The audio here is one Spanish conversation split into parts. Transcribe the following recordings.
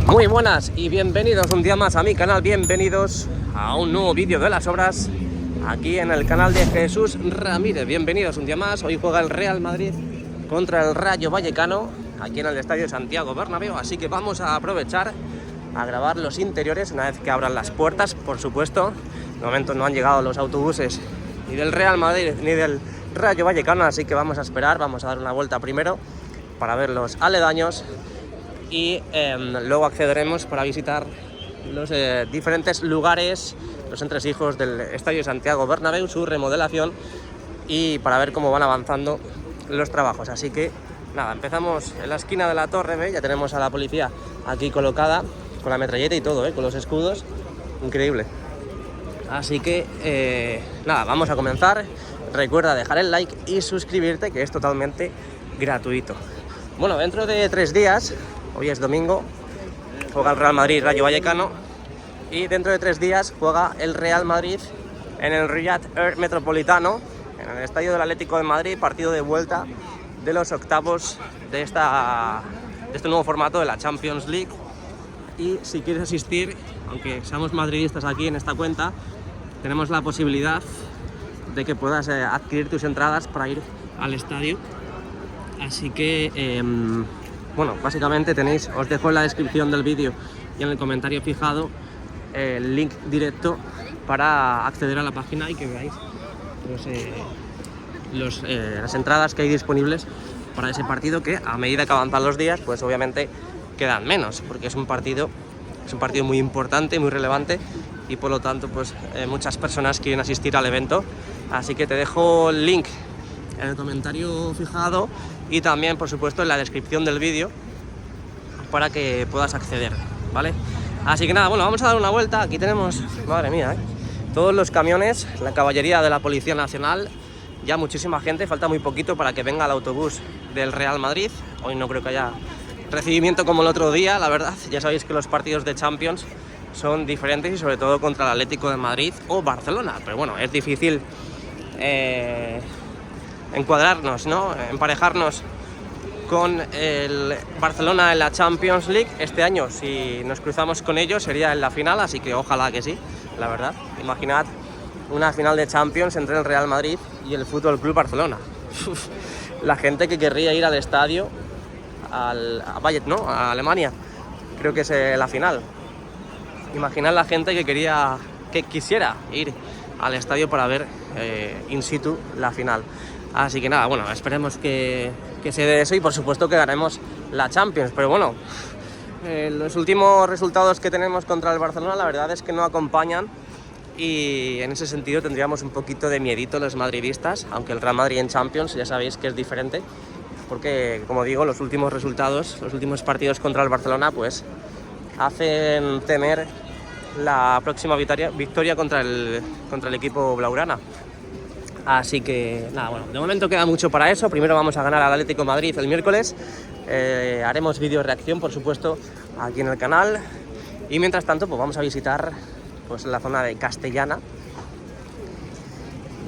Muy buenas y bienvenidos un día más a mi canal, bienvenidos a un nuevo vídeo de las obras aquí en el canal de Jesús Ramírez. Bienvenidos un día más. Hoy juega el Real Madrid contra el Rayo Vallecano aquí en el Estadio Santiago Bernabéu, así que vamos a aprovechar a grabar los interiores una vez que abran las puertas, por supuesto. De momento no han llegado los autobuses ni del Real Madrid ni del Rayo Vallecano, así que vamos a esperar, vamos a dar una vuelta primero para ver los aledaños y luego accederemos para visitar los diferentes lugares, los entresijos del Estadio Santiago Bernabéu, su remodelación y para ver cómo van avanzando los trabajos. Así que nada, empezamos en la esquina de la torre, ¿ve? Ya tenemos a la policía aquí colocada con la metralleta y todo, con los escudos, increíble. Así que nada, vamos a comenzar. Recuerda dejar el like y suscribirte, que es totalmente gratuito. Bueno, dentro de 3 días, hoy es domingo, juega el Real Madrid Rayo Vallecano y dentro de 3 días juega el Real Madrid en el Riyadh Air Metropolitano, en el Estadio del Atlético de Madrid, partido de vuelta de los octavos de este nuevo formato de la Champions League. Y si quieres asistir, aunque seamos madridistas aquí en esta cuenta, tenemos la posibilidad de que puedas adquirir tus entradas para ir al estadio. Así que, bueno, básicamente os dejo en la descripción del vídeo y en el comentario fijado el link directo para acceder a la página y que veáis las entradas que hay disponibles para ese partido, que a medida que avanzan los días, pues obviamente quedan menos, porque es un partido muy importante, muy relevante y por lo tanto pues muchas personas quieren asistir al evento. Así que te dejo el link en el comentario fijado y también, por supuesto, en la descripción del vídeo para que puedas acceder, ¿vale? Así que nada, bueno, vamos a dar una vuelta. Aquí tenemos, madre mía, todos los camiones, la caballería de la Policía Nacional, ya muchísima gente, falta muy poquito para que venga el autobús del Real Madrid. Hoy no creo que haya recibimiento como el otro día, la verdad. Ya sabéis que los partidos de Champions son diferentes y sobre todo contra el Atlético de Madrid o Barcelona, pero bueno, es difícil encuadrarnos, ¿no? Emparejarnos con el Barcelona en la Champions League. Este año, si nos cruzamos con ellos, sería en la final, así que ojalá que sí, la verdad. Imaginad una final de Champions entre el Real Madrid y el Fútbol Club Barcelona. La gente que querría ir al estadio, a Bayern, ¿no? A Alemania, creo que es la final. Imaginad la gente que quisiera ir al estadio para ver in situ la final. Así que nada, bueno, esperemos que se dé eso y por supuesto que ganemos la Champions. Pero bueno, los últimos resultados que tenemos contra el Barcelona, la verdad es que no acompañan y en ese sentido tendríamos un poquito de miedito los madridistas, aunque el Real Madrid en Champions ya sabéis que es diferente, porque como digo, los últimos resultados, los últimos partidos contra el Barcelona pues hacen temer la próxima victoria contra el equipo blaugrana. Así que nada, bueno, de momento queda mucho para eso. Primero vamos a ganar al Atlético de Madrid el miércoles. Haremos vídeo reacción, por supuesto, aquí en el canal. Y mientras tanto, pues vamos a visitar pues la zona de Castellana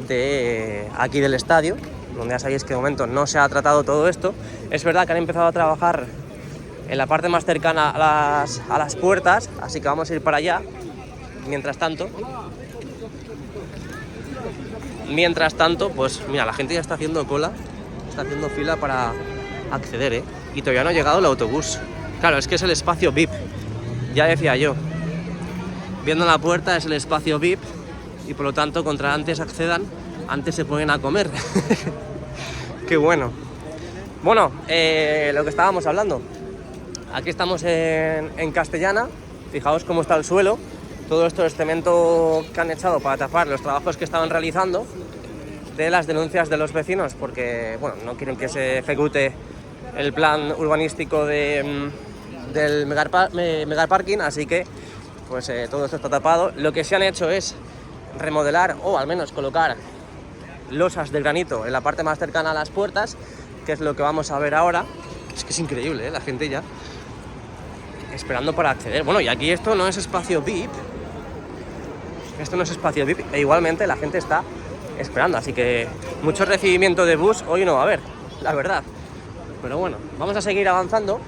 de aquí del estadio, donde ya sabéis que de momento no se ha tratado todo esto. Es verdad que han empezado a trabajar en la parte más cercana a las puertas, así que vamos a ir para allá. Mientras tanto, pues mira, la gente ya está haciendo cola, está haciendo fila para acceder, y todavía no ha llegado el autobús. Claro, es que es el espacio VIP, ya decía yo. Viendo la puerta es el espacio VIP y por lo tanto, contra antes accedan, antes se ponen a comer. Qué bueno. Bueno, lo que estábamos hablando. Aquí estamos en Castellana. Fijaos cómo está el suelo. Todo esto es cemento que han echado para tapar los trabajos que estaban realizando, de las denuncias de los vecinos, porque bueno, no quieren que se ejecute el plan urbanístico del megaparking, así que pues todo esto está tapado. Lo que se han hecho es remodelar o al menos colocar losas de granito en la parte más cercana a las puertas, que es lo que vamos a ver ahora. Es que es increíble, la gente ya esperando para acceder. Bueno, y aquí esto no es espacio VIP. Esto no es espacio VIP e igualmente la gente está esperando, así que mucho recibimiento de bus hoy no va a haber, la verdad. Pero bueno, vamos a seguir avanzando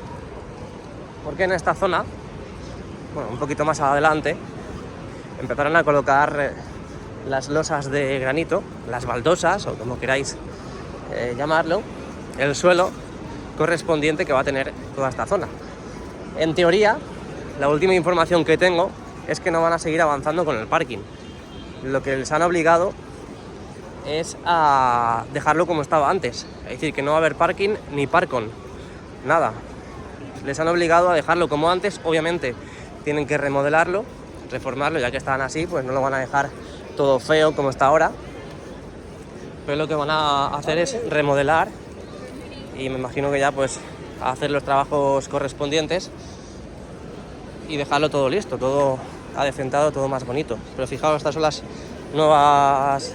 porque en esta zona bueno, un poquito más adelante, empezaron a colocar las losas de granito, las baldosas, o como queráis llamarlo, el suelo correspondiente que va a tener toda esta zona. En teoría, la última información que tengo es que no van a seguir avanzando con el parking. Lo que les han obligado es a dejarlo como estaba antes, es decir, que no va a haber parking ni parkon, nada. Les han obligado a dejarlo como antes. Obviamente tienen que remodelarlo, reformarlo, ya que están así, pues no lo van a dejar todo feo como está ahora, pero lo que van a hacer es remodelar y me imagino que ya pues hacer los trabajos correspondientes y dejarlo todo listo, todo adecentado, todo más bonito. Pero fijaos, estas son las nuevas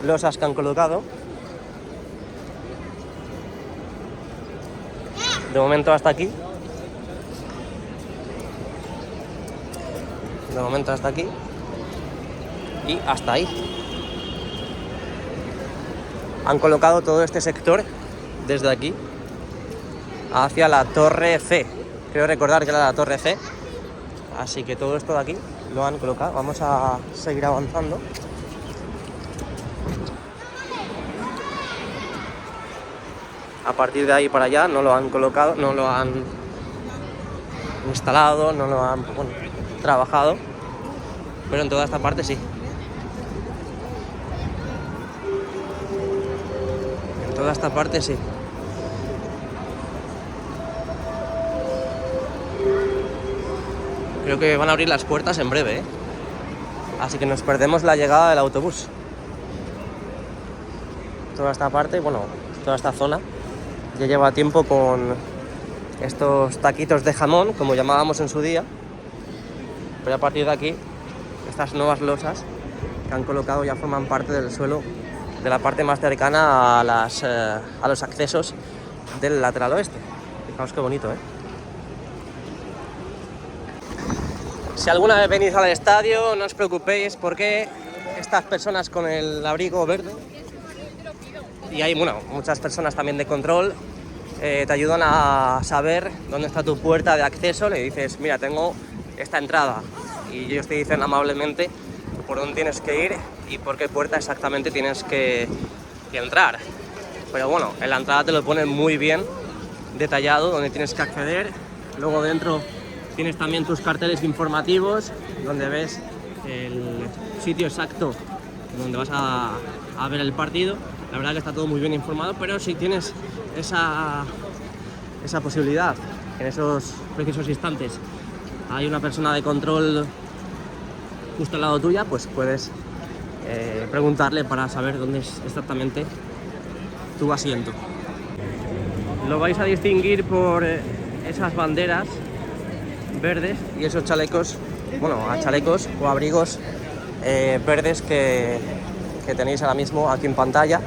losas que han colocado. De momento hasta aquí. De momento hasta aquí. Y hasta ahí. Han colocado todo este sector desde aquí hacia la Torre C. Creo recordar que era la Torre C. Así que todo esto de aquí lo han colocado. Vamos a seguir avanzando. A partir de ahí para allá no lo han colocado, no lo han instalado, no lo han trabajado, pero en toda esta parte sí. En toda esta parte sí. Creo que van a abrir las puertas en breve, ¿eh? Así que nos perdemos la llegada del autobús. Toda esta parte, bueno, toda esta zona ya lleva tiempo con estos taquitos de jamón, como llamábamos en su día, pero a partir de aquí, estas nuevas losas que han colocado ya forman parte del suelo de la parte más cercana a los accesos del lateral oeste. Fijaos qué bonito, ¿eh? Si alguna vez venís al estadio, no os preocupéis porque estas personas con el abrigo verde, y hay muchas personas también de control, te ayudan a saber dónde está tu puerta de acceso. Le dices, mira, tengo esta entrada, y ellos te dicen amablemente por dónde tienes que ir y por qué puerta exactamente tienes que entrar. Pero bueno, en la entrada te lo ponen muy bien detallado dónde tienes que acceder. Luego dentro tienes también tus carteles informativos donde ves el sitio exacto donde vas a ver el partido. La verdad que está todo muy bien informado, pero si tienes esa posibilidad, en esos precisos instantes hay una persona de control justo al lado tuya, pues puedes preguntarle para saber dónde es exactamente tu asiento. Lo vais a distinguir por esas banderas verdes y esos chalecos, chalecos o abrigos verdes que tenéis ahora mismo aquí en pantalla.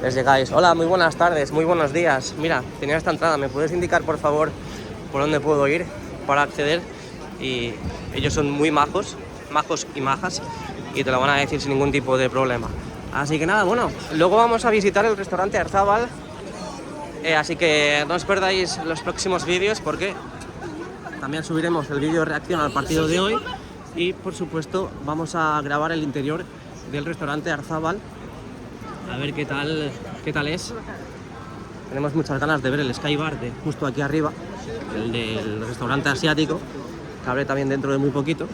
Les llegáis, hola, muy buenas tardes, muy buenos días, mira, tenía esta entrada, ¿me puedes indicar por favor por dónde puedo ir para acceder? Y ellos son muy majos y majas, y te lo van a decir sin ningún tipo de problema. Así que nada, bueno, luego vamos a visitar el restaurante Arzabal, así que no os perdáis los próximos vídeos porque también subiremos el vídeo de reacción al partido de hoy y por supuesto vamos a grabar el interior del restaurante Arzabal, a ver qué tal es. Tenemos muchas ganas de ver el Sky Bar de justo aquí arriba, el del restaurante asiático, que abre también dentro de muy poquito.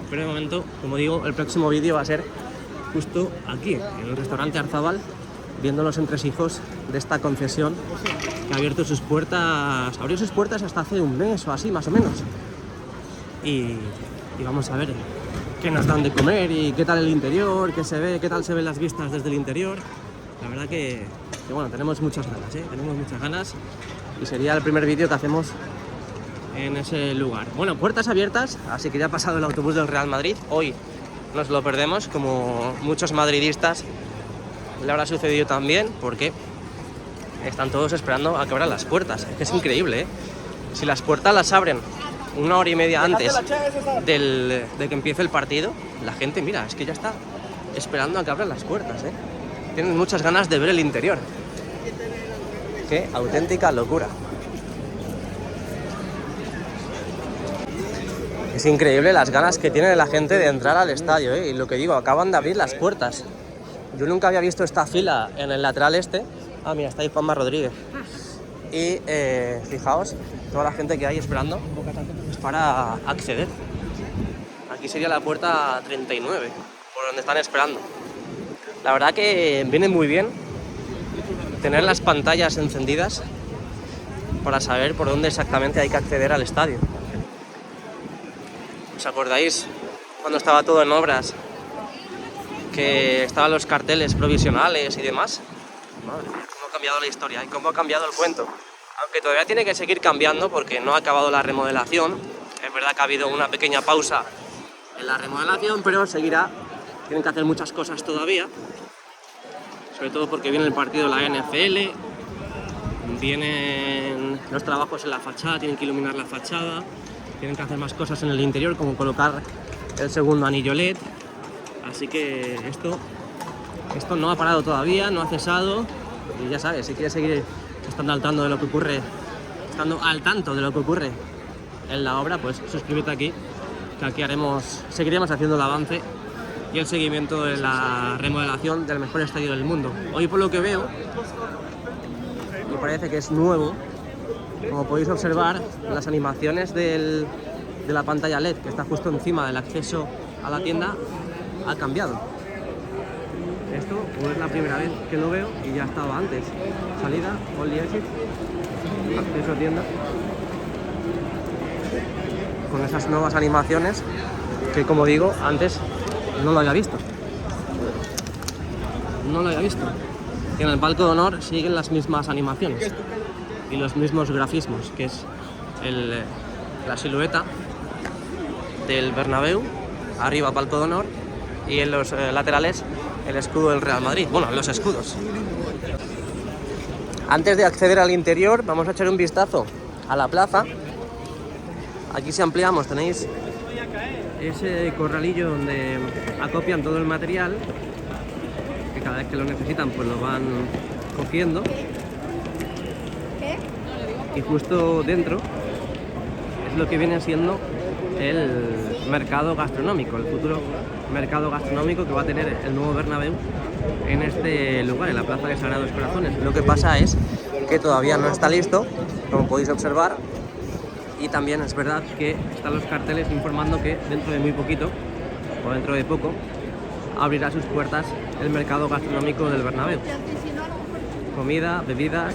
Pero de momento, como digo, el próximo vídeo va a ser justo aquí, en el restaurante Arzabal, viendo los entresijos de esta concesión que ha abierto sus puertas, abrió sus puertas hasta hace un mes o así, más o menos. Y vamos a ver qué nos dan de comer y qué tal el interior, qué tal se ven las vistas desde el interior. La verdad que bueno, tenemos muchas ganas, tenemos muchas ganas, y sería el primer vídeo que hacemos en ese lugar. Bueno, puertas abiertas, así que ya ha pasado el autobús del Real Madrid. Hoy nos lo perdemos, como muchos madridistas le habrá sucedido también, porque están todos esperando a que abran las puertas. Es que es increíble, Si las puertas las abren una hora y media antes de que empiece el partido, la gente, mira, es que ya está esperando a que abran las puertas, Tienen muchas ganas de ver el interior. Qué auténtica locura. Es increíble las ganas que tiene la gente de entrar al estadio, ¿eh? Y lo que digo, acaban de abrir las puertas. Yo nunca había visto esta fila en el lateral este. Ah, mira, está ahí Juanma Rodríguez. Y fijaos, toda la gente que hay esperando para acceder. Aquí sería la puerta 39, por donde están esperando. La verdad que viene muy bien tener las pantallas encendidas para saber por dónde exactamente hay que acceder al estadio. ¿Os acordáis cuando estaba todo en obras? Que estaban los carteles provisionales y demás. Madre mía, cómo ha cambiado la historia y cómo ha cambiado el cuento. Aunque todavía tiene que seguir cambiando porque no ha acabado la remodelación. Es verdad que ha habido una pequeña pausa en la remodelación, pero seguirá. Tienen que hacer muchas cosas todavía. Sobre todo porque viene el partido de la NFL. Vienen los trabajos en la fachada, tienen que iluminar la fachada. Tienen que hacer más cosas en el interior, como colocar el segundo anillo LED. Así que esto no ha parado todavía, no ha cesado. Y ya sabes, si quieres seguir estando al tanto de lo que ocurre, en la obra, pues suscríbete aquí, que aquí seguiremos haciendo el avance y el seguimiento de la remodelación del mejor estadio del mundo. Hoy, por lo que veo, me parece que es nuevo. Como podéis observar, las animaciones de la pantalla LED, que está justo encima del acceso a la tienda, ha cambiado. Esto no es la primera vez que lo veo y ya estaba antes. Salida, only exit, acceso a tienda. Con esas nuevas animaciones que, como digo, antes no lo había visto. Y en el palco de honor siguen las mismas animaciones y los mismos grafismos, que es la silueta del Bernabéu, arriba palco de honor, y en los laterales el escudo del Real Madrid. Bueno, los escudos. Antes de acceder al interior, vamos a echar un vistazo a la plaza. Aquí, si ampliamos, tenéis ese corralillo donde acopian todo el material, que cada vez que lo necesitan pues lo van cogiendo. Y justo dentro es lo que viene siendo el mercado gastronómico, el futuro mercado gastronómico que va a tener el nuevo Bernabéu en este lugar, en la Plaza de Sagrados Corazones. Lo que pasa es que todavía no está listo, como podéis observar, y también es verdad que están los carteles informando que dentro de muy poquito, o dentro de poco, abrirá sus puertas el mercado gastronómico del Bernabéu. Comida, bebidas,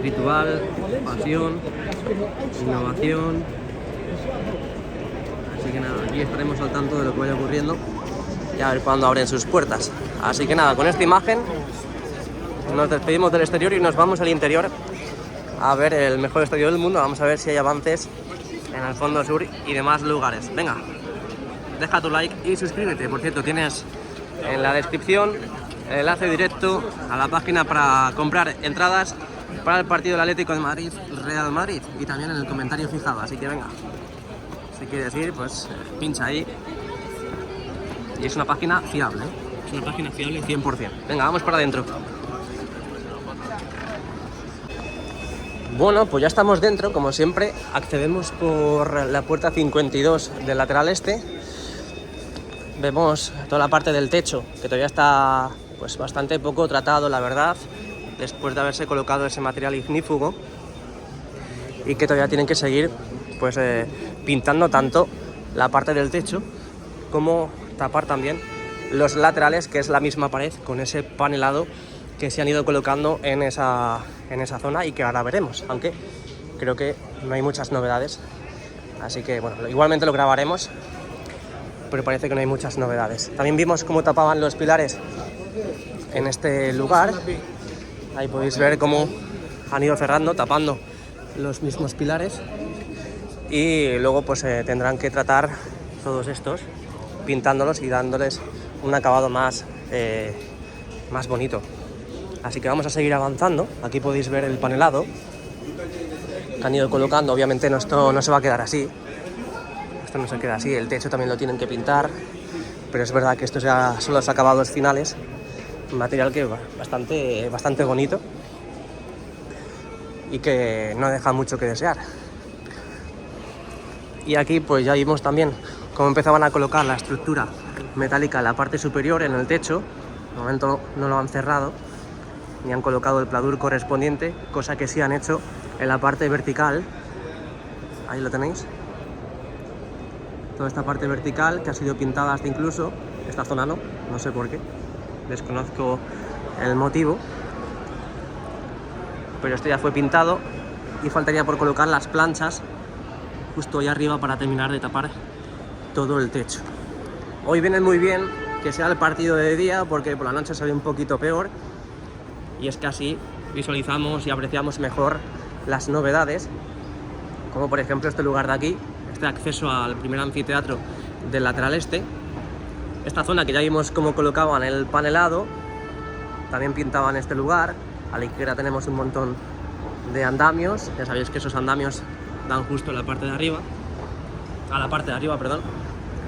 ritual, pasión, innovación. Así que nada, aquí estaremos al tanto de lo que vaya ocurriendo y a ver cuándo abren sus puertas. Así que nada, con esta imagen nos despedimos del exterior y nos vamos al interior a ver el mejor estadio del mundo. Vamos a ver si hay avances en el fondo sur y demás lugares. Venga, deja tu like y suscríbete. Por cierto, tienes en la descripción el enlace directo a la página para comprar entradas para el partido del Atlético de Madrid, Real Madrid, y también en el comentario fijado. Así que venga, si quieres ir, pues pincha ahí. Y es una página fiable, ¿eh? Es una página fiable 100%. Venga, vamos para adentro. Bueno, pues ya estamos dentro, como siempre. Accedemos por la puerta 52 del lateral este. Vemos toda la parte del techo, que todavía está pues bastante poco tratado, la verdad, después de haberse colocado ese material ignífugo, y que todavía tienen que seguir pues pintando tanto la parte del techo como tapar también los laterales, que es la misma pared con ese panelado que se han ido colocando en esa zona y que ahora veremos, aunque creo que no hay muchas novedades, así que bueno, igualmente lo grabaremos, pero parece que no hay muchas novedades. También vimos cómo tapaban los pilares en este lugar. Ahí podéis ver cómo han ido cerrando, tapando los mismos pilares, y luego pues tendrán que tratar todos estos, pintándolos y dándoles un acabado más bonito. Así que vamos a seguir avanzando. Aquí podéis ver el panelado que han ido colocando. Obviamente esto no se va a quedar así. Esto no se queda así. El techo también lo tienen que pintar. Pero es verdad que estos ya son los acabados finales. Un material que bastante bonito y que no deja mucho que desear. Y aquí pues ya vimos también cómo empezaban a colocar la estructura metálica en la parte superior, en el techo. De momento no lo han cerrado ni han colocado el pladur correspondiente, cosa que sí han hecho en la parte vertical. Ahí lo tenéis. Toda esta parte vertical que ha sido pintada hasta incluso, esta zona no sé por qué, desconozco el motivo, pero esto ya fue pintado y faltaría por colocar las planchas justo ahí arriba para terminar de tapar todo el techo. Hoy viene muy bien que sea el partido de día porque por la noche se ve un poquito peor y es que así visualizamos y apreciamos mejor las novedades, como por ejemplo este lugar de aquí, este acceso al primer anfiteatro del lateral este, esta zona que ya vimos cómo colocaban el panelado, también pintaban este lugar. A la izquierda tenemos un montón de andamios, ya sabéis que esos andamios dan justo en la parte de arriba, a la parte de arriba, perdón,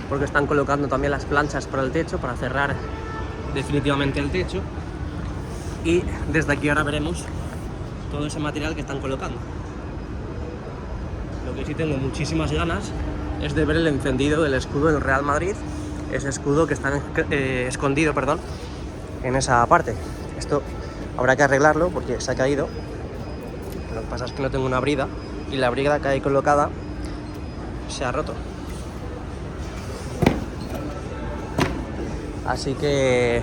porque están colocando también las planchas para el techo, para cerrar definitivamente el techo. Y desde aquí ahora veremos todo ese material que están colocando. Lo que sí tengo muchísimas ganas es de ver el encendido del escudo del Real Madrid, ese escudo que está escondido, perdón, en esa parte. Esto habrá que arreglarlo porque se ha caído. Lo que pasa es que no tengo una brida y la brida que hay colocada se ha roto. Así que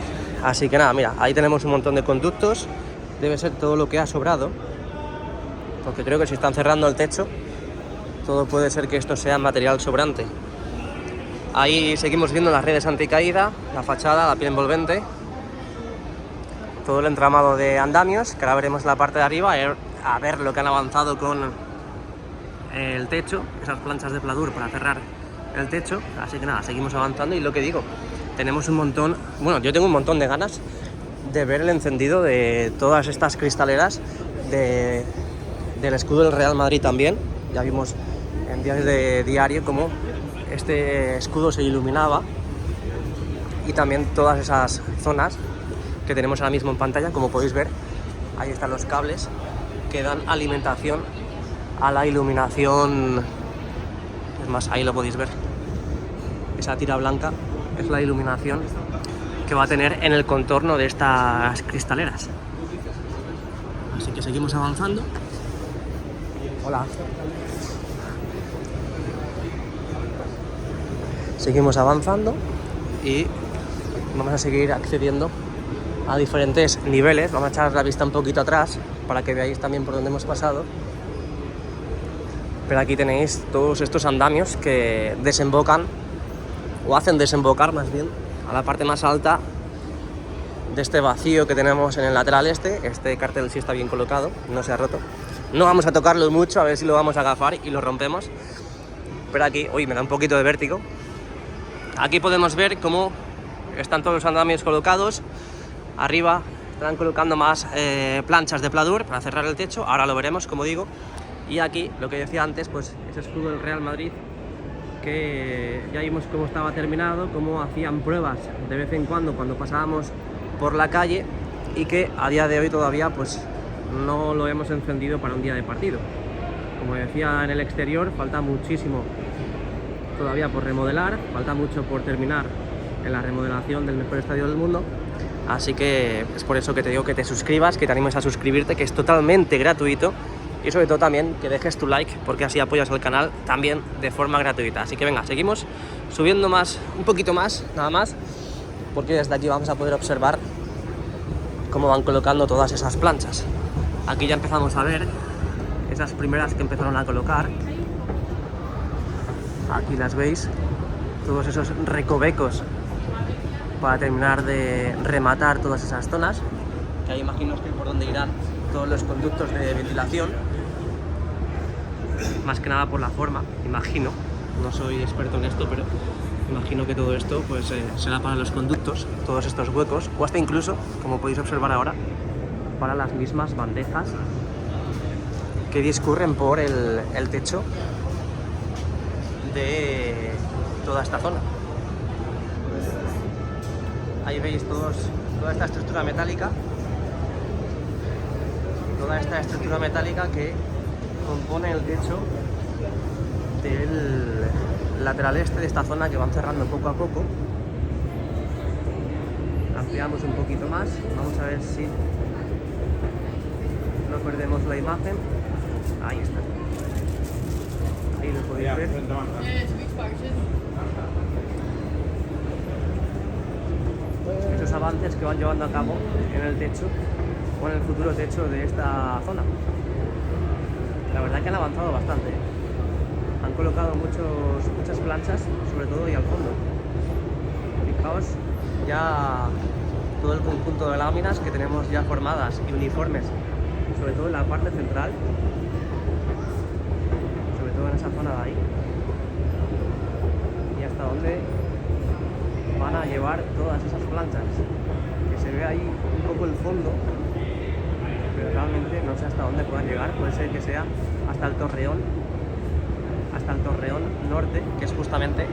nada, mira, ahí tenemos un montón de conductos. Debe ser todo lo que ha sobrado, porque creo que si están cerrando el techo, todo puede ser que esto sea material sobrante. Ahí seguimos viendo las redes anticaída, la fachada, la piel envolvente, todo el entramado de andamios, que ahora veremos la parte de arriba, a ver lo que han avanzado con el techo, esas planchas de pladur para cerrar el techo. Así que nada, seguimos avanzando y lo que digo, tenemos un montón, bueno, yo tengo un montón de ganas de ver el encendido de todas estas cristaleras del escudo del Real Madrid también. Ya vimos en días de diario cómo este escudo se iluminaba, y también todas esas zonas que tenemos ahora mismo en pantalla, como podéis ver, ahí están los cables que dan alimentación a la iluminación. Es más, ahí lo podéis ver, esa tira blanca es la iluminación que va a tener en el contorno de estas cristaleras. Así que seguimos avanzando. Hola. Seguimos avanzando y vamos a seguir accediendo a diferentes niveles. Vamos a echar la vista un poquito atrás para que veáis también por dónde hemos pasado. Pero aquí tenéis todos estos andamios que desembocan, o hacen desembocar más bien, a la parte más alta de este vacío que tenemos en el lateral este. Este cartel sí está bien colocado, no se ha roto. No vamos a tocarlo mucho, a ver si lo vamos a agafar y lo rompemos. Pero aquí, uy, me da un poquito de vértigo. Aquí podemos ver cómo están todos los andamios colocados. Arriba están colocando más planchas de pladur para cerrar el techo. Ahora lo veremos, como digo. Y aquí, lo que decía antes, pues ese escudo del Real Madrid, que ya vimos cómo estaba terminado, cómo hacían pruebas de vez en cuando pasábamos por la calle, y que a día de hoy todavía pues no lo hemos encendido para un día de partido. Como decía, en el exterior falta muchísimo todavía por remodelar, falta mucho por terminar en la remodelación del mejor estadio del mundo. Así que es por eso que te digo que te suscribas, que te animes a suscribirte, que es totalmente gratuito, y sobre todo también que dejes tu like, porque así apoyas al canal también de forma gratuita. Así que venga, seguimos subiendo más, un poquito más, nada más, porque desde aquí vamos a poder observar cómo van colocando todas esas planchas. Aquí ya empezamos a ver esas primeras que empezaron a colocar. Aquí las veis, todos esos recovecos para terminar de rematar todas esas zonas, que ahí imagino que por donde irán todos los conductos de ventilación, más que nada por la forma, imagino, no soy experto en esto, pero imagino que todo esto pues será para los conductos, todos estos huecos, o hasta incluso, como podéis observar ahora, para las mismas bandejas que discurren por el techo de toda esta zona. Ahí veis toda esta estructura metálica, que compone el techo el lateral este de esta zona que van cerrando poco a poco. Ampliamos un poquito más, vamos a ver si no perdemos la imagen. Ahí está. Ahí lo podéis ver. Esos avances que van llevando a cabo en el techo o en el futuro techo de esta zona. La verdad que han avanzado bastante. Han colocado muchas planchas, sobre todo ahí al fondo. Fijaos ya todo el conjunto de láminas que tenemos ya formadas y uniformes, sobre todo en la parte central, sobre todo en esa zona de ahí. Y hasta dónde van a llevar todas esas planchas, que se ve ahí un poco el fondo, pero realmente no sé hasta dónde puedan llegar. Puede ser que sea hasta el Torreón Norte, que es justamente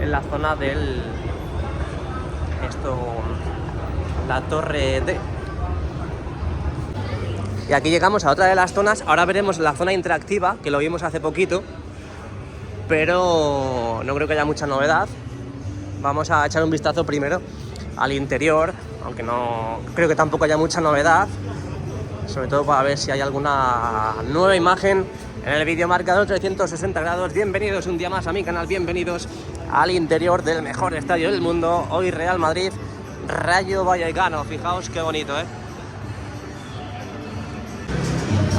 en la zona del la Torre D. Y aquí llegamos a otra de las zonas. Ahora veremos la zona interactiva, que lo vimos hace poquito, pero no creo que haya mucha novedad. Vamos a echar un vistazo primero al interior, aunque no creo que tampoco haya mucha novedad, sobre todo para ver si hay alguna nueva imagen en el vídeo marcador 360 grados. Bienvenidos un día más a mi canal, bienvenidos al interior del mejor estadio del mundo. Hoy Real Madrid, Rayo Vallecano. Fijaos qué bonito, ¿eh?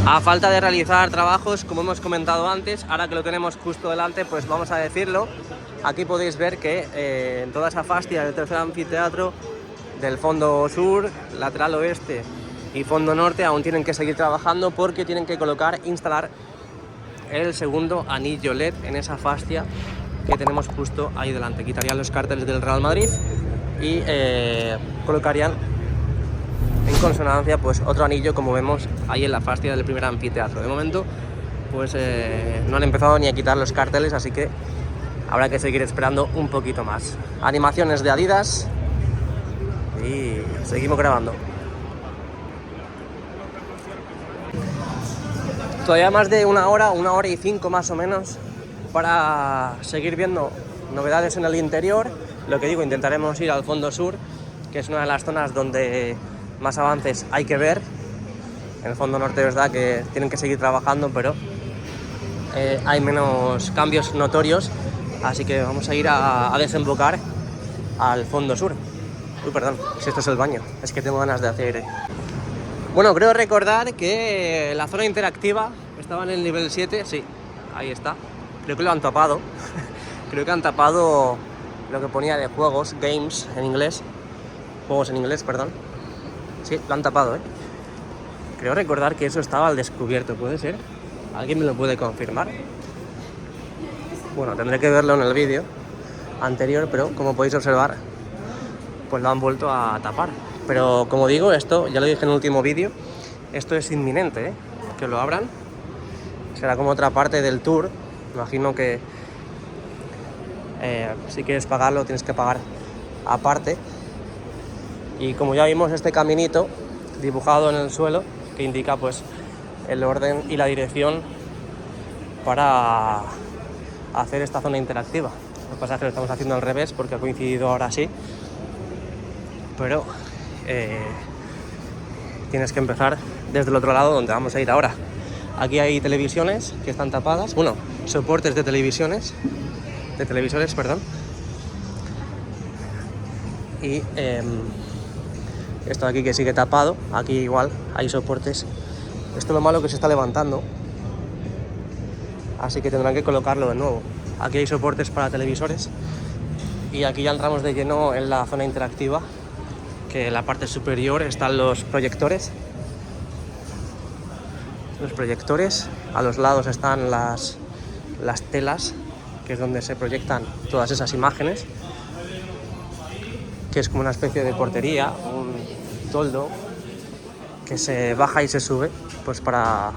A falta de realizar trabajos, como hemos comentado antes, ahora que lo tenemos justo delante, pues vamos a decirlo. Aquí podéis ver que en toda esa fascia del tercer anfiteatro, del fondo sur, lateral oeste y fondo norte, aún tienen que seguir trabajando porque tienen que instalar el segundo anillo LED en esa fascia que tenemos justo ahí delante. Quitarían los carteles del Real Madrid y colocarían en consonancia pues otro anillo, como vemos ahí en la fascia del primer anfiteatro. De momento pues no han empezado ni a quitar los carteles, así que habrá que seguir esperando un poquito más. Animaciones de Adidas y seguimos grabando. Todavía más de una hora y 5 más o menos, para seguir viendo novedades en el interior. Lo que digo, intentaremos ir al fondo sur, que es una de las zonas donde más avances hay que ver. En el fondo norte es verdad que tienen que seguir trabajando, pero hay menos cambios notorios, así que vamos a ir a desembocar al fondo sur. Uy, perdón, si esto es el baño, es que tengo ganas de hacer... Bueno, creo recordar que la zona interactiva estaba en el nivel 7, sí, ahí está. Creo que lo han tapado, creo que han tapado lo que ponía de juegos, games en inglés, juegos en inglés, perdón. Sí, lo han tapado, ¿eh? Creo recordar que eso estaba al descubierto, ¿puede ser? ¿Alguien me lo puede confirmar? Bueno, tendré que verlo en el vídeo anterior, pero como podéis observar, pues lo han vuelto a tapar. Pero como digo, esto, ya lo dije en el último vídeo, esto es inminente, ¿eh? Que lo abran. Será como otra parte del tour. Imagino que si quieres pagarlo tienes que pagar aparte. Y como ya vimos, este caminito dibujado en el suelo que indica pues el orden y la dirección para hacer esta zona interactiva. Lo que pasa es que lo estamos haciendo al revés porque ha coincidido ahora sí, pero tienes que empezar desde el otro lado donde vamos a ir ahora. Aquí hay televisiones que están tapadas, bueno, soportes de televisores, perdón. Y esto de aquí que sigue tapado, aquí igual hay soportes. Esto es lo malo, que se está levantando, así que tendrán que colocarlo de nuevo. Aquí hay soportes para televisores y aquí ya entramos de lleno en la zona interactiva, que en la parte superior están los proyectores. A los lados están las telas, que es donde se proyectan todas esas imágenes, que es como una especie de portería, un toldo que se baja y se sube pues para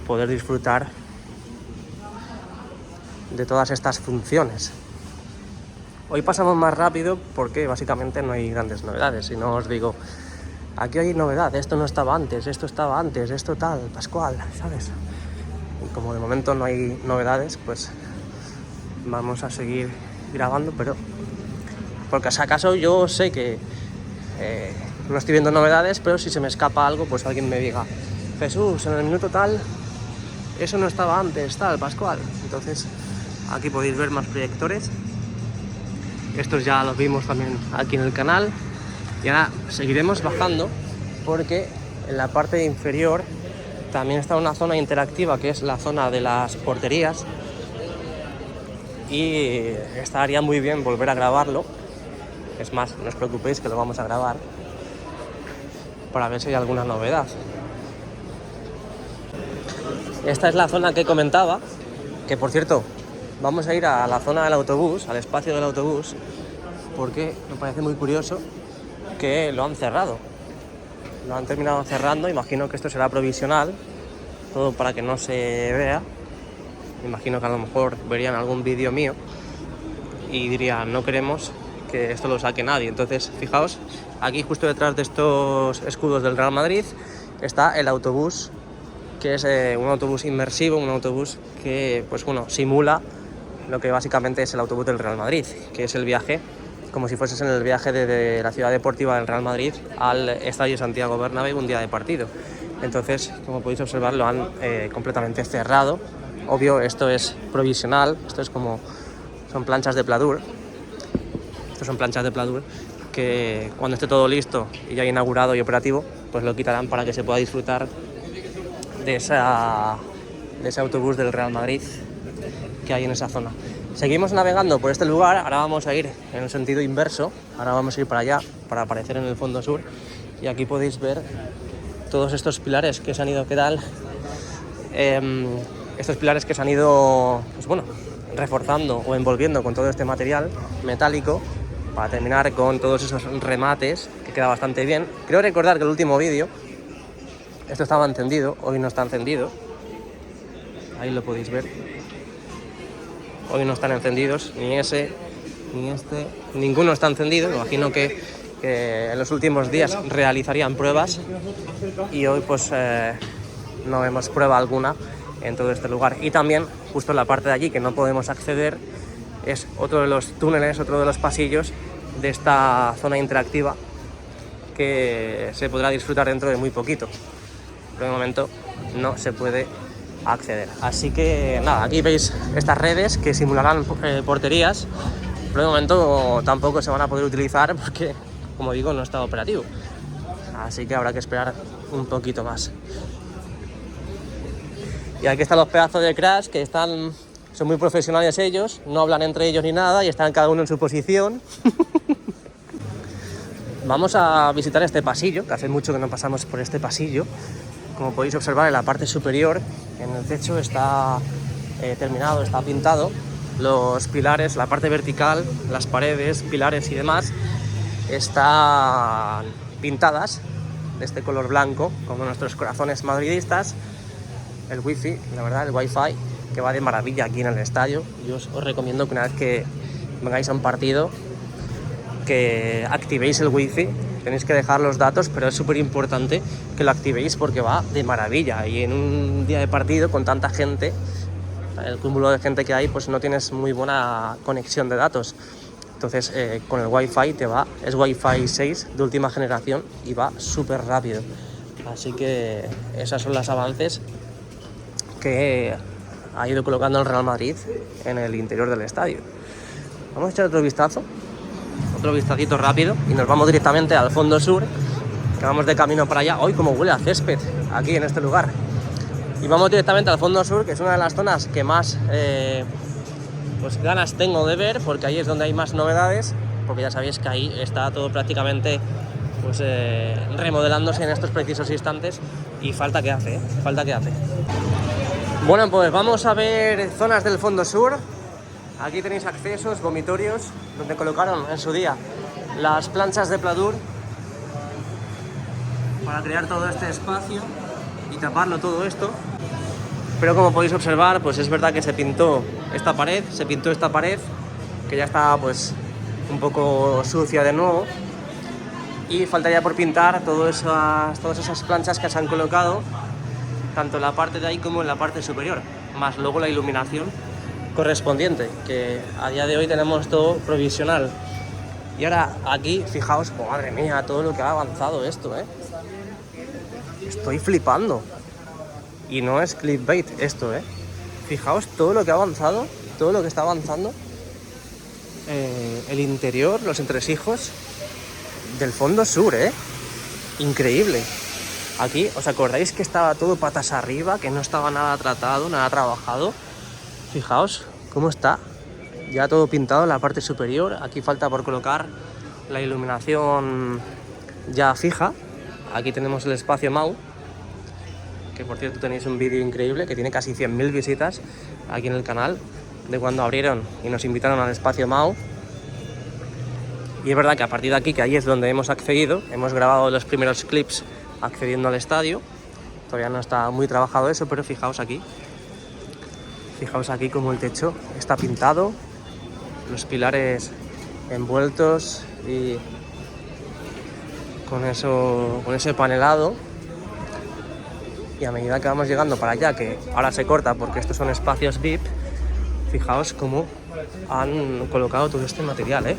poder disfrutar de todas estas funciones. Hoy pasamos más rápido porque básicamente no hay grandes novedades. Si no os digo, aquí hay novedad, esto no estaba antes, esto estaba antes, esto tal, pascual, ¿sabes? Y como de momento no hay novedades, pues vamos a seguir grabando, pero porque si acaso yo sé que no estoy viendo novedades, pero si se me escapa algo, pues alguien me diga: Jesús, en el minuto tal, eso no estaba antes, tal, Pascual. Entonces aquí podéis ver más proyectores. Estos ya los vimos también aquí en el canal. Y ahora seguiremos bajando porque en la parte inferior también está una zona interactiva, que es la zona de las porterías. Y estaría muy bien volver a grabarlo. Es más, no os preocupéis que lo vamos a grabar para ver si hay alguna novedad. Esta es la zona que comentaba, que por cierto, vamos a ir a la zona del autobús, al espacio del autobús, porque me parece muy curioso que lo han cerrado. Lo han terminado cerrando, imagino que esto será provisional, todo para que no se vea. Imagino que a lo mejor verían algún vídeo mío y dirían: no queremos que esto lo saque nadie. Entonces, fijaos, aquí justo detrás de estos escudos del Real Madrid está el autobús, que es un autobús inmersivo, un autobús que, pues bueno, simula lo que básicamente es el autobús del Real Madrid, que es el viaje, como si fueses en el viaje de la ciudad deportiva del Real Madrid al Estadio Santiago Bernabéu un día de partido. Entonces, como podéis observar, lo han completamente cerrado. Obvio, esto es provisional, esto es como, son planchas de pladur. Estos son planchas de pladur que cuando esté todo listo y ya inaugurado y operativo, pues lo quitarán para que se pueda disfrutar de ese autobús del Real Madrid que hay en esa zona. Seguimos navegando por este lugar, ahora vamos a ir en el sentido inverso, ahora vamos a ir para allá, para aparecer en el fondo sur, y aquí podéis ver todos estos pilares que se han ido, ¿qué tal? Estos pilares que se han ido, pues bueno, reforzando o envolviendo con todo este material metálico para terminar con todos esos remates, que queda bastante bien. Creo recordar que el último vídeo esto estaba encendido, hoy no está encendido, ahí lo podéis ver. Hoy no están encendidos, ni ese, ni este, ninguno está encendido. Me imagino que en los últimos días realizarían pruebas y hoy pues no vemos prueba alguna en todo este lugar. Y también, justo en la parte de allí que no podemos acceder, es otro de los túneles, otro de los pasillos de esta zona interactiva que se podrá disfrutar dentro de muy poquito. Pero de momento no se puede acceder. Así que nada, aquí veis estas redes que simularán porterías, pero de momento tampoco se van a poder utilizar porque, como digo, no está operativo. Así que habrá que esperar un poquito más. Y aquí están los pedazos de cracks que son muy profesionales ellos, no hablan entre ellos ni nada y están cada uno en su posición. Vamos a visitar este pasillo, que hace mucho que no pasamos por este pasillo. Como podéis observar, en la parte superior, en el techo, está terminado, está pintado. Los pilares, la parte vertical, las paredes, pilares y demás, están pintadas de este color blanco, como nuestros corazones madridistas. El wifi, la verdad, el wifi, que va de maravilla aquí en el estadio. Yo os recomiendo que una vez que vengáis a un partido, que activéis el wifi. Tenéis que dejar los datos, pero es súper importante que lo activéis porque va de maravilla. Y en un día de partido con tanta gente, el cúmulo de gente que hay, pues no tienes muy buena conexión de datos. Entonces con el Wi-Fi es Wi-Fi 6 de última generación y va súper rápido. Así que esos son los avances que ha ido colocando el Real Madrid en el interior del estadio. Vamos a echar otro vistazo. Otro vistacito rápido y nos vamos directamente al fondo sur, que vamos de camino para allá. Hoy como huele a césped aquí en este lugar. Y vamos directamente al fondo sur, que es una de las zonas que más pues ganas tengo de ver, porque ahí es donde hay más novedades, porque ya sabéis que ahí está todo prácticamente pues remodelándose en estos precisos instantes y falta que hace, falta que hace. Bueno, pues vamos a ver zonas del fondo sur. Aquí tenéis accesos, vomitorios, donde colocaron en su día las planchas de pladur para crear todo este espacio y taparlo todo esto. Pero como podéis observar, pues es verdad que se pintó esta pared, que ya está pues un poco sucia de nuevo, y faltaría por pintar todas esas planchas que se han colocado, tanto en la parte de ahí como en la parte superior, más luego la iluminación correspondiente, que a día de hoy tenemos todo provisional. Y ahora aquí, fijaos, oh, madre mía, todo lo que ha avanzado esto, ¿eh? Estoy flipando. Y no es clickbait esto, ¿eh? Fijaos todo lo que ha avanzado, todo lo que está avanzando. El interior, los entresijos del fondo sur, ¿eh? Increíble. Aquí, ¿os acordáis que estaba todo patas arriba? Que no estaba nada tratado, nada trabajado. Fijaos cómo está. Ya todo pintado en la parte superior. Aquí falta por colocar la iluminación ya fija. Aquí tenemos el espacio Mau, que por cierto tenéis un vídeo increíble que tiene casi 100.000 visitas aquí en el canal, de cuando abrieron y nos invitaron al espacio Mau. Y es verdad que a partir de aquí, que ahí es donde hemos accedido, hemos grabado los primeros clips accediendo al estadio. Todavía no está muy trabajado eso, pero fijaos aquí como el techo está pintado, los pilares envueltos y con ese panelado. Y a medida que vamos llegando para allá, que ahora se corta porque estos son espacios VIP, fijaos cómo han colocado todo este material, ¿eh?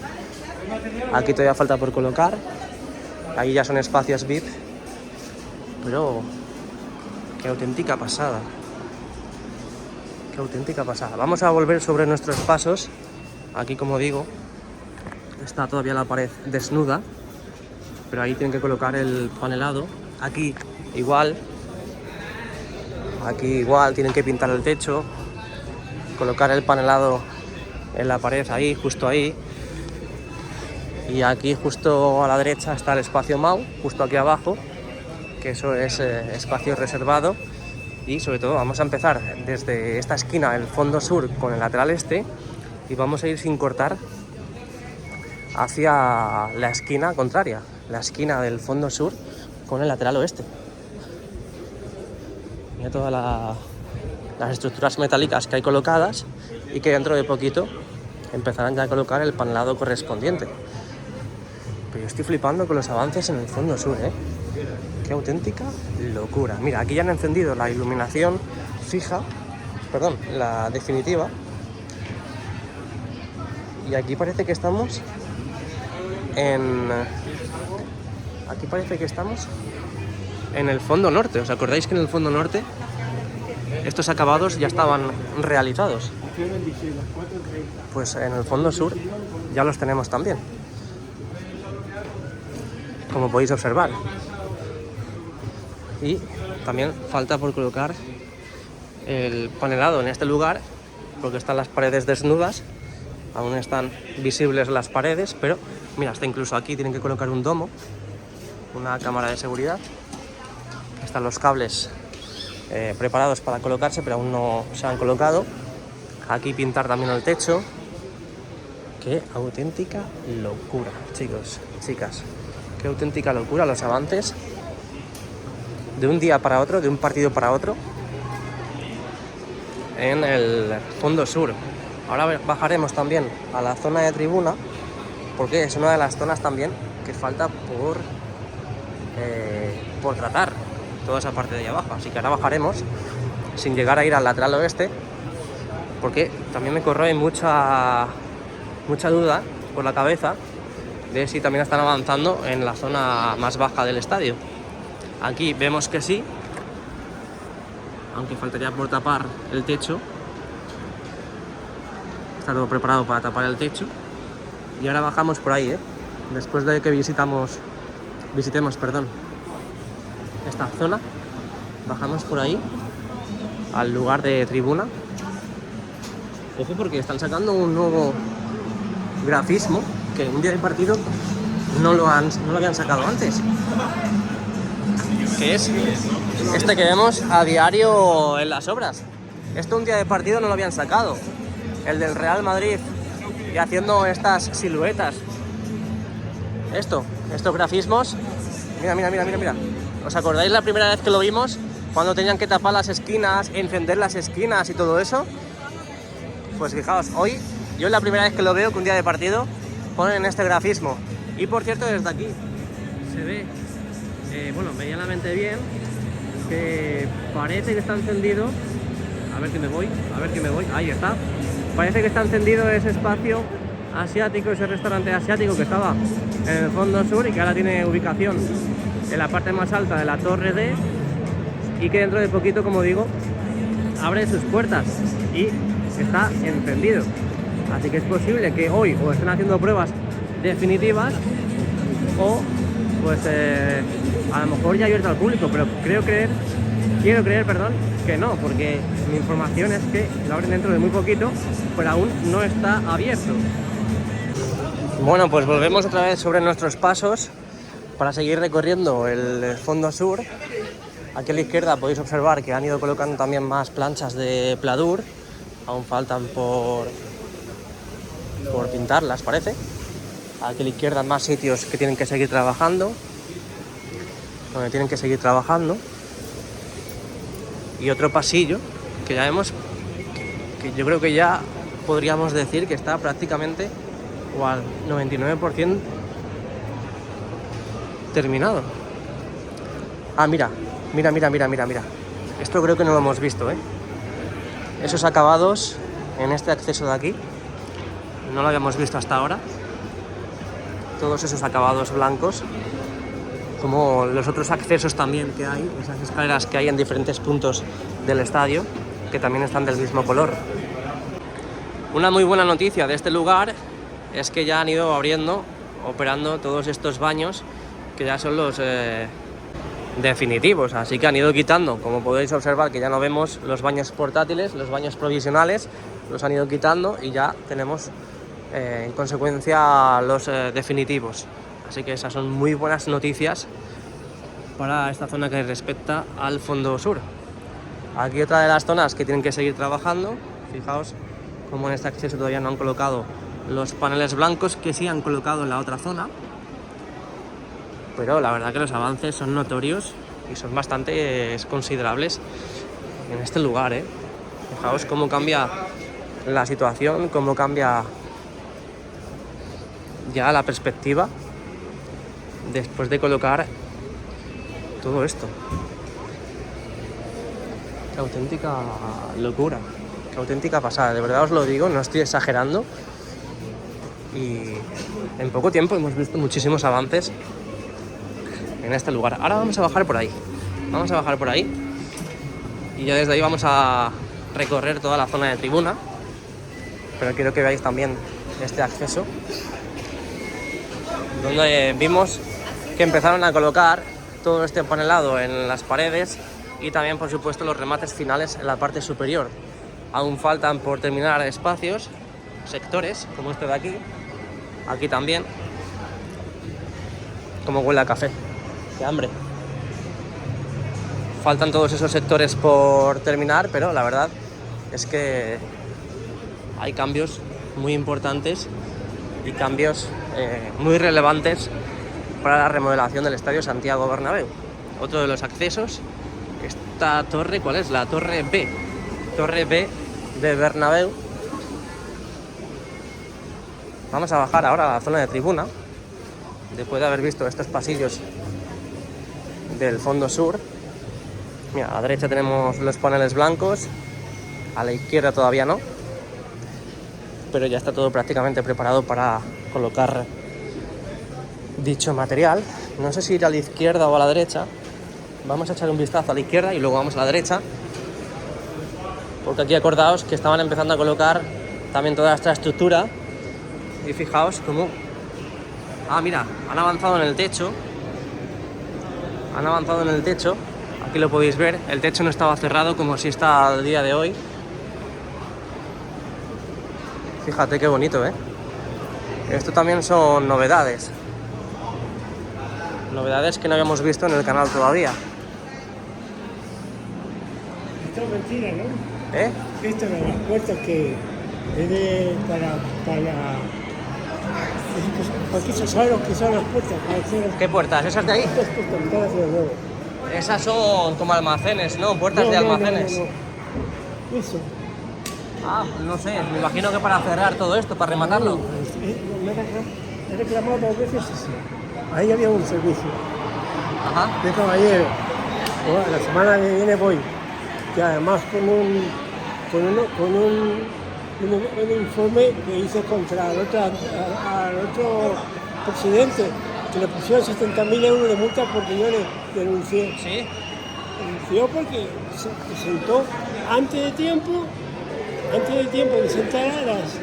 Aquí todavía falta por colocar, ahí ya son espacios VIP, pero qué auténtica pasada. Qué auténtica pasada. Vamos a volver sobre nuestros pasos. Aquí, como digo, está todavía la pared desnuda, pero ahí tienen que colocar el panelado. Aquí igual tienen que pintar el techo, colocar el panelado en la pared ahí, justo ahí. Y aquí justo a la derecha está el espacio Mau, justo aquí abajo, que eso es espacio reservado. Y sobre todo vamos a empezar desde esta esquina, el fondo sur, con el lateral este, y vamos a ir sin cortar hacia la esquina contraria, la esquina del fondo sur con el lateral oeste. Mira todas las estructuras metálicas que hay colocadas y que dentro de poquito empezarán ya a colocar el panelado correspondiente. Pero yo estoy flipando con los avances en el fondo sur, ¿eh? Qué auténtica locura. Mira, aquí ya han encendido la iluminación fija, perdón, la definitiva. Y aquí parece que estamos en el fondo norte. ¿Os acordáis que en el fondo norte estos acabados ya estaban realizados? Pues en el fondo sur ya los tenemos también, como podéis observar. Y también falta por colocar el panelado en este lugar, porque están las paredes desnudas, aún están visibles las paredes, pero mira, hasta incluso aquí tienen que colocar un domo, una cámara de seguridad. Están los cables preparados para colocarse, pero aún no se han colocado. Aquí pintar también el techo. Qué auténtica locura, chicos, chicas. Qué auténtica locura los avances de un día para otro, de un partido para otro, en el fondo sur. Ahora bajaremos también a la zona de tribuna, porque es una de las zonas también que falta por tratar, toda esa parte de ahí abajo. Así que ahora bajaremos sin llegar a ir al lateral oeste, porque también me corroe mucha duda por la cabeza de si también están avanzando en la zona más baja del estadio. Aquí vemos que sí, aunque faltaría por tapar el techo. Está todo preparado para tapar el techo. Y ahora bajamos por ahí, después de que visitemos esta zona, bajamos por ahí al lugar de tribuna. Ojo, porque están sacando un nuevo grafismo que un día de partido no lo habían sacado antes, que es este que vemos a diario en las obras. Esto un día de partido no lo habían sacado, el del Real Madrid, y haciendo estas siluetas, estos grafismos. Mira. ¿Os acordáis la primera vez que lo vimos? Cuando tenían que tapar las esquinas, encender las esquinas y todo eso. Pues fijaos, hoy yo es la primera vez que lo veo, que un día de partido ponen este grafismo. Y por cierto, desde aquí se ve medianamente bien, que parece que está encendido. A ver que me voy, ahí está. Parece que está encendido ese espacio asiático, ese restaurante asiático que estaba en el fondo sur y que ahora tiene ubicación en la parte más alta de la Torre D, y que dentro de poquito, como digo, abre sus puertas y está encendido. Así que es posible que hoy o estén haciendo pruebas definitivas o pues a lo mejor ya abierto al público, pero quiero creer, que no, porque mi información es que lo abren dentro de muy poquito, pero aún no está abierto. Bueno, pues volvemos otra vez sobre nuestros pasos para seguir recorriendo el fondo sur. Aquí a la izquierda podéis observar que han ido colocando también más planchas de pladur, aún faltan por pintarlas, parece. Aquí a la izquierda más sitios que tienen que seguir trabajando, y otro pasillo que ya vemos, que yo creo que ya podríamos decir que está prácticamente o al 99% terminado. Ah, mira. Esto creo que no lo hemos visto, ¿eh? Esos acabados en este acceso de aquí no lo habíamos visto hasta ahora. Todos esos acabados blancos, como los otros accesos también que hay, esas escaleras que hay en diferentes puntos del estadio, que también están del mismo color. Una muy buena noticia de este lugar es que ya han ido operando todos estos baños, que ya son los definitivos, así que han ido quitando, como podéis observar, que ya no vemos los baños portátiles, los baños provisionales, los han ido quitando y ya tenemos en consecuencia los definitivos. Así que esas son muy buenas noticias para esta zona que respecta al fondo sur. Aquí otra de las zonas que tienen que seguir trabajando. Fijaos como en este acceso todavía no han colocado los paneles blancos, que sí han colocado en la otra zona, pero la verdad que los avances son notorios y son bastante considerables en este lugar, ¿eh? Fijaos cómo cambia la situación, cómo cambia ya la perspectiva después de colocar todo esto. Qué auténtica locura, qué auténtica pasada, de verdad os lo digo, no estoy exagerando, y en poco tiempo hemos visto muchísimos avances en este lugar. Ahora vamos a bajar por ahí, y ya desde ahí vamos a recorrer toda la zona de tribuna, pero quiero que veáis también este acceso, donde vimos que empezaron a colocar todo este panelado en las paredes y también, por supuesto, los remates finales en la parte superior. Aún faltan por terminar espacios, sectores, como este de aquí. Aquí también. Como huele a café. ¡Qué hambre! Faltan todos esos sectores por terminar, pero la verdad es que hay cambios muy importantes y cambios muy relevantes para la remodelación del Estadio Santiago Bernabéu. Otro de los accesos, esta torre, ¿cuál es? La Torre B. Torre B de Bernabéu. Vamos a bajar ahora a la zona de tribuna, después de haber visto estos pasillos del fondo sur. Mira, a la derecha tenemos los paneles blancos, a la izquierda todavía no, pero ya está todo prácticamente preparado para colocar dicho material. No sé si ir a la izquierda o a la derecha. Vamos a echar un vistazo a la izquierda y luego vamos a la derecha, porque aquí acordaos que estaban empezando a colocar también toda esta estructura, y fijaos cómo... Ah, mira, han avanzado en el techo. Aquí lo podéis ver, el techo no estaba cerrado como si está al día de hoy. Fíjate qué bonito, ¿eh? Esto también son novedades que no habíamos visto en el canal todavía. Esto es mentira, ¿no? ¿Eh? Esto de las puertas que es de para aquí se sabe lo que son las puertas. ¿Qué puertas? ¿Esas de ahí? Estas puertas me están haciendo nuevo. Esas son como almacenes, ¿no? Puertas de almacenes. No. Eso. Ah, no sé, me imagino que para cerrar todo esto, para rematarlo. He reclamado 2 veces eso. Ahí había un servicio Ajá. de caballero. Bueno, la semana que viene voy. Y además con un un informe que hice contra al otro presidente, que le pusieron 70.000 euros de multa porque yo le denuncié. ¿Sí? Denunció porque se presentó antes de tiempo de sentar las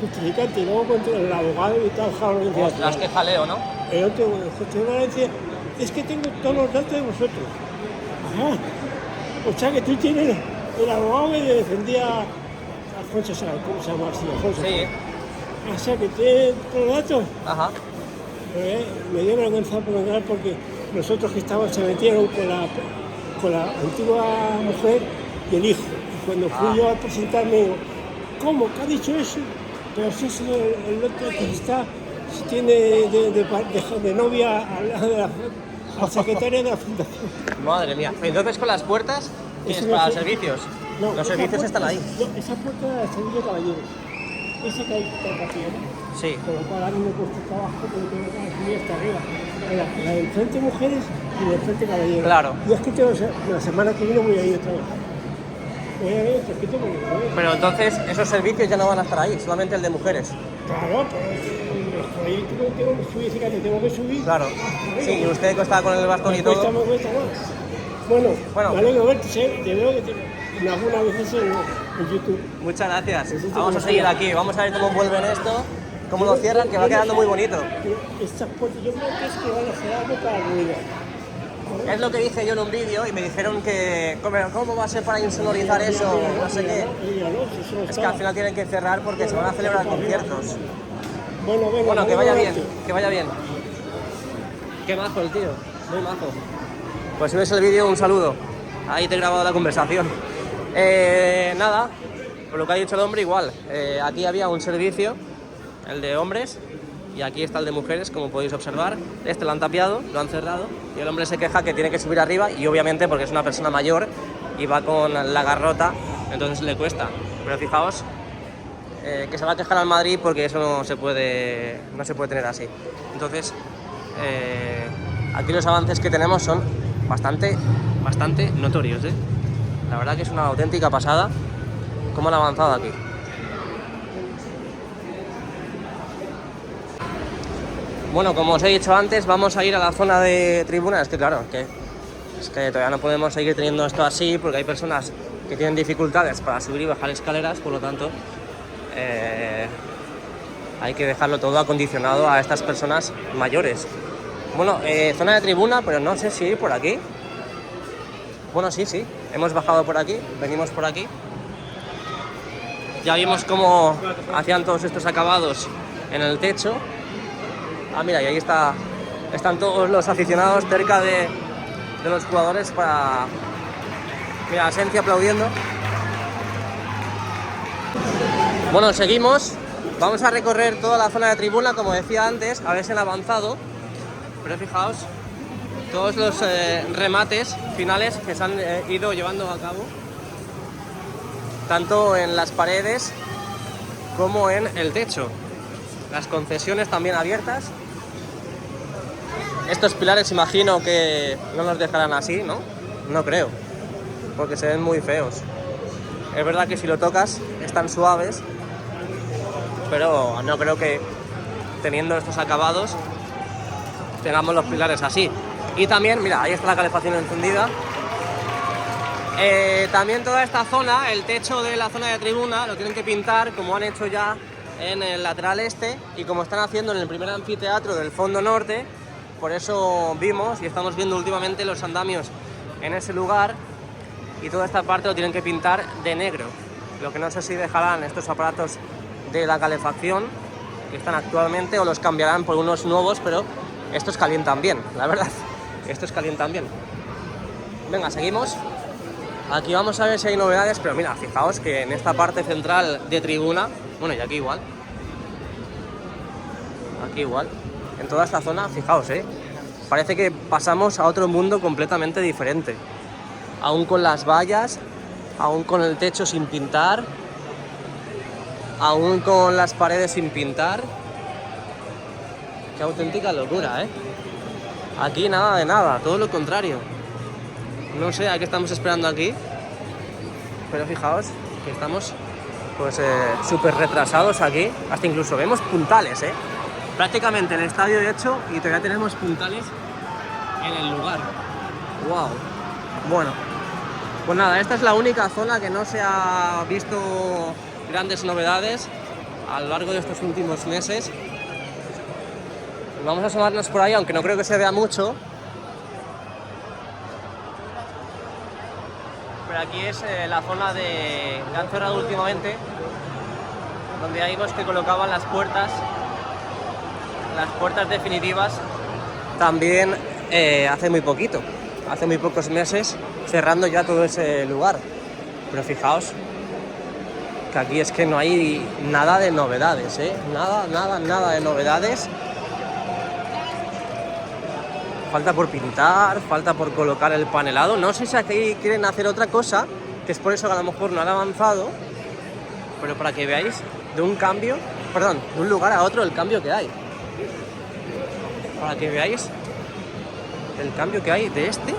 justificante, y luego contra el abogado y tal, Ostras, qué jaleo, ¿no? el otro justificante decía, es que tengo todos los datos de vosotros. Ajá. O sea que tú tienes, el abogado que defendía a Alfonso Sáenz, ¿cómo se llama? Sí, Alfonso. Sí. O sea que tienes todos los datos. Ajá. Me dio vergüenza porque nosotros que estábamos se metieron con la antigua mujer y el hijo. Y cuando fui yo a presentarme, digo, ¿cómo? ¿Qué ha dicho eso? Pero si es el otro que está, si tiene de novia al secretario de la fundación. Madre mía. Entonces, con las puertas, ¿qué es para los servicios? No, Los servicios están ahí. No, esa puerta era el servicio de caballeros. Esa que hay vacía, ¿no? Sí. Con lo cual a mí me cuesta trabajo porque tengo que subir hasta arriba. La del frente mujeres y del frente caballeros. Claro. Y es que la semana que viene voy a ir otra vez. Voy a ver el poquito porque lo veo. Pero entonces, esos servicios ya no van a estar ahí, solamente el de mujeres. Claro, pero ahí tengo que subir, fíjate, tengo que subir. Claro. Sí, y usted que estaba con el bastón y todo. Me cuesta más. Bueno, me alegro verte, te veo que me algunas veces en YouTube. Muchas gracias. Vamos a seguir aquí, vamos a ver cómo envuelven esto, cómo lo cierran, que va quedando muy bonito. Estas puertas, yo creo que es que van a hacer algo para el ruido. Es lo que dije yo en un vídeo y me dijeron que ¿cómo va a ser para insonorizar eso? No sé qué. Es que al final tienen que cerrar porque se van a celebrar conciertos. Bueno, que vaya bien, que vaya bien. Qué majo el tío, muy majo. Pues si ves el vídeo, un saludo. Ahí te he grabado la conversación. Nada, por lo que ha dicho el hombre, igual. Aquí había un servicio, el de hombres, y aquí está el de mujeres, como podéis observar. Este lo han tapiado, lo han cerrado, y el hombre se queja que tiene que subir arriba, y obviamente porque es una persona mayor y va con la garrota, entonces le cuesta. Pero fijaos que se va a quejar al Madrid porque eso no se puede tener así. Entonces, aquí los avances que tenemos son bastante notorios, ¿eh? La verdad que es una auténtica pasada cómo han avanzado aquí. Bueno, como os he dicho antes, vamos a ir a la zona de tribuna. Es que claro, es que todavía no podemos seguir teniendo esto así porque hay personas que tienen dificultades para subir y bajar escaleras, por lo tanto hay que dejarlo todo acondicionado a estas personas mayores. Bueno, zona de tribuna, pero no sé si ir por aquí. Bueno, sí, hemos bajado por aquí, venimos por aquí. Ya vimos cómo hacían todos estos acabados en el techo. Ah, mira, y ahí están todos los aficionados cerca de los jugadores para... Mira, Asensi aplaudiendo. Bueno, seguimos. Vamos a recorrer toda la zona de tribuna, como decía antes, a ver si han avanzado. Pero fijaos, todos los remates finales que se han ido llevando a cabo, tanto en las paredes como en el techo. Las concesiones también abiertas. Estos pilares imagino que no los dejarán así, ¿no? No creo, porque se ven muy feos. Es verdad que si lo tocas están suaves, pero no creo que teniendo estos acabados tengamos los pilares así. Y también, mira, ahí está la calefacción encendida. También toda esta zona, el techo de la zona de tribuna, lo tienen que pintar como han hecho ya en el lateral este y como están haciendo en el primer anfiteatro del fondo norte. Por eso vimos y estamos viendo últimamente los andamios en ese lugar, y toda esta parte lo tienen que pintar de negro. Lo que no sé si dejarán estos aparatos de la calefacción que están actualmente o los cambiarán por unos nuevos, pero estos calientan bien, la verdad. Estos calientan bien. Venga, seguimos. Aquí vamos a ver si hay novedades, pero mira, fijaos que en esta parte central de tribuna, bueno, y aquí igual, en toda esta zona, fijaos, parece que pasamos a otro mundo completamente diferente. Aún con las vallas, aún con el techo sin pintar, aún con las paredes sin pintar. Qué auténtica locura, Aquí nada de nada, todo lo contrario. No sé a qué estamos esperando aquí, pero fijaos que estamos pues súper retrasados aquí. Hasta incluso vemos puntales, prácticamente el estadio hecho y todavía tenemos puntales en el lugar. Wow. Bueno, pues nada, esta es la única zona que no se ha visto grandes novedades a lo largo de estos últimos meses. Vamos a asomarnos por ahí, aunque no creo que se vea mucho. Pero aquí es la zona que han cerrado últimamente, donde ahí vimos que colocaban las puertas definitivas. También hace muy poquito, hace muy pocos meses, cerrando ya todo ese lugar. Pero fijaos que aquí es que no hay nada de novedades, nada de novedades. Falta por pintar, falta por colocar el panelado. No sé si aquí quieren hacer otra cosa, que es por eso que a lo mejor no han avanzado, pero para que veáis de un lugar a otro el cambio que hay. Para que veáis el cambio que hay de este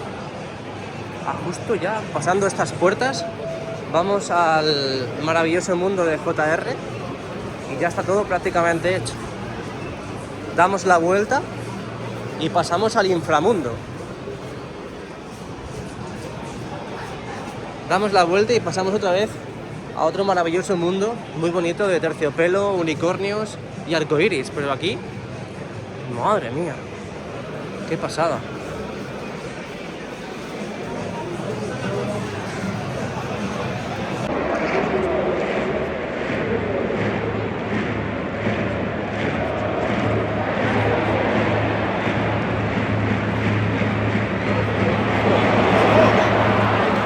a justo ya pasando estas puertas. Vamos al maravilloso mundo de JR y ya está todo prácticamente hecho. Damos la vuelta y pasamos al inframundo. Damos la vuelta y pasamos otra vez a otro maravilloso mundo muy bonito de terciopelo, unicornios y arcoiris. Pero aquí, madre mía, qué pasada.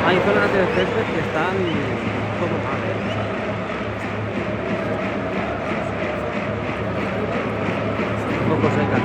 Hay zonas de césped que están como mal. Un poco secas.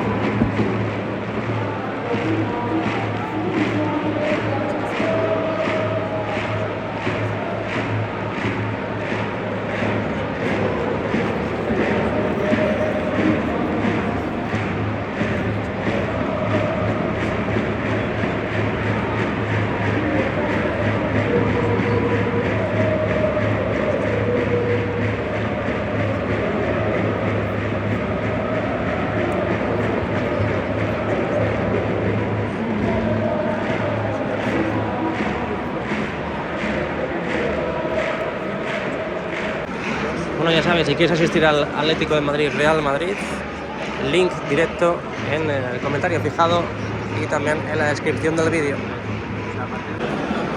Bueno, ya sabes, si quieres asistir al Atlético de Madrid, Real Madrid, link directo en el comentario fijado y también en la descripción del vídeo.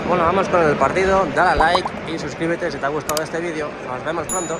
Bueno, vamos con el partido, dale a like y suscríbete si te ha gustado este vídeo. Nos vemos pronto.